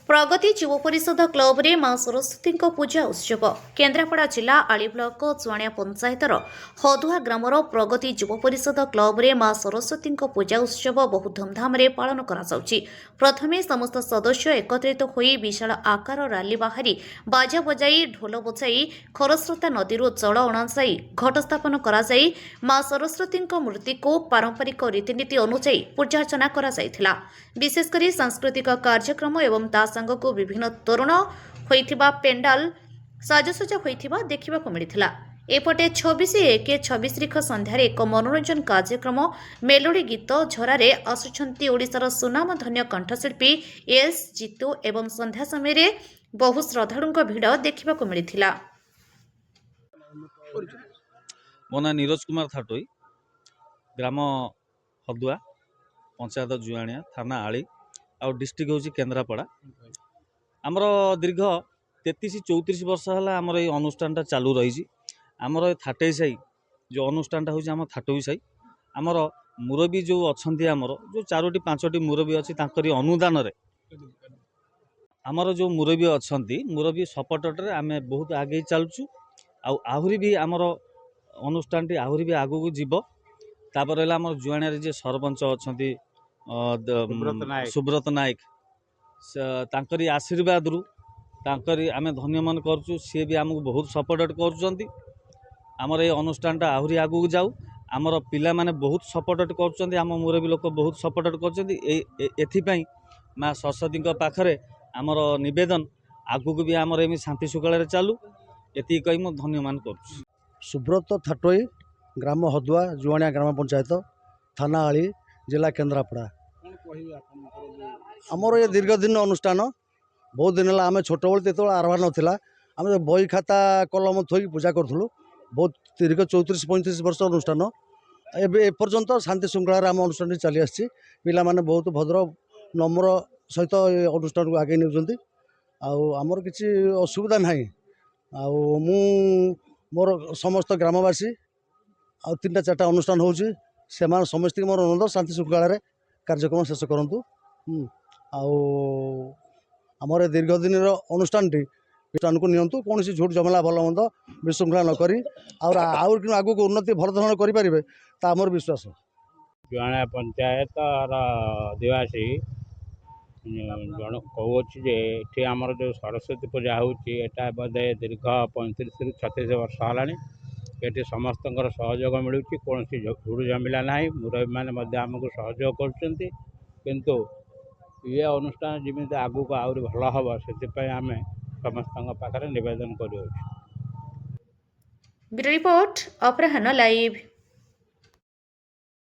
प्रगति युव परिषद क्लब रे मां सरस्वती पूजा उत्सव केन्द्रापड़ा जिला आली ब्लॉक जुआणिया पंचायतर हदुआ ग्रामर प्रगति युव परिषद क्लब रे मां सरस्वती पूजा उत्सव बहु धूमधाम रे पालन करा जाउछि। प्रथमे समस्त सदस्य एकत्रित होई विशाल आकार रैली बाहरी बाजा बजाई ढोल बजाई खरस्रोता नदीरू जल अणाई घट स्थापन करा जाई मां सरस्वती मूर्ति को पारंपरिक रीतिनीति अनुसार पूजार्चना करा जायथिला। विशेषकर सांस्कृतिक कार्यक्रम एवं ता संगको विभिन्न तोरण होइथिबा पेंडाल साजसज्जा होइथिबा देखिबाको मिलिथिला। एपटे 26/1 तारिख संध्यार एक मनोरंजन कार्यक्रम मेलोडी गीत झरारे आसुछंती ओडिशार सुनाम धन्य कंठशिल्पी एस जीतू एवं संध्या समय बहु श्रद्धालुଙ୍କ भिड़ देखिबाको मिलिथिला। मो ना नीरज कुमार थाटोई, ग्राम हदुआ, पंचायत जुआणिया, थाना आली और डिस्ट्रिक्ट हूँ केन्द्रापड़ा। आमर दीर्घ 33-34 वर्ष है आमर ये अनुष्ठान चालू रही। आमर थाटई साई जो अनुष्ठान हूँ आम थाटई साई आमर मुरबी जो अच्छा आमर जो 4-5 मुरबी अच्छी अनुदान आमर जो मुरबी अच्छा मुरबी सपोर्ट आम बहुत आगे चलुँ। आहरी भी आमर अनुष्ठान टी आहरी भी आगू जीव। तापर आमर जुआणिया जे सरपंच अच्छा सुब्रत नायक तांकरी आशीर्वाद रु तांकरी आमे धन्यमान करचु। सी भी आमको बहुत सपोर्ट कर आमर ये अनुष्ठान आहरी आगू जाऊ। आमर पिला माने बहुत सपोर्ट कर आम मुरबी लोक बहुत सपोर्ट कर माँ सरस्वती पाखरे आमर निवेदन आगू भी आमर एम शांति शुक्ला चालू ये कही मैं धन्यमान कर। सुब्रत थाटोई, ग्राम हदुआ, जुआणिया ग्राम पंचायत, थाना आली, जिला केन्द्रापड़ा। आमर ये दीर्घ दिन अनुष्ठान बहुत दिन है। आम छोट बे आरंभ नाला आम बही खाता कलम थोक पूजा करूँ। बहुत दीर्घ 34-35 वर्ष अनुष्ठान एपर्यंत शांति श्रृंखला आम अनुष्ठान चली आसी। पिला माने बहुत भद्र नम्र सहित अनुष्ठान को आगे नहीं आमर किसी असुविधा ना। मोर समस्त ग्रामवासी आ 3-4टा अनुष्ठान होची समस्त मोर अनुरोध शांति श्रृंखला कार्यक्रम शेष करूँ। आमर दीर्घ दिन अनुष्ठान अनुष्ठान को नियंतु कौन झूठ जमला भल मंद विशृंखला नक आगू को उन्नति भल धरण करें आमर विश्वास। जुआणिया पंचायत आदिवासी जन कहूँ आमर जो सरस्वती पूजा होता बोधे दीर्घ 35-36 वर्ष है। ये समस्त सहयोग मिलूँ कौन झुड़ जमिला ना। मुरबी मैंने आमको सहयोग करूँ ये अनुष्ठान जमी आगू को आहरी भल हम से आम समस्त पाखे नवेदन कर। ब्यूरो रिपोर्ट अपराह्न लाइव।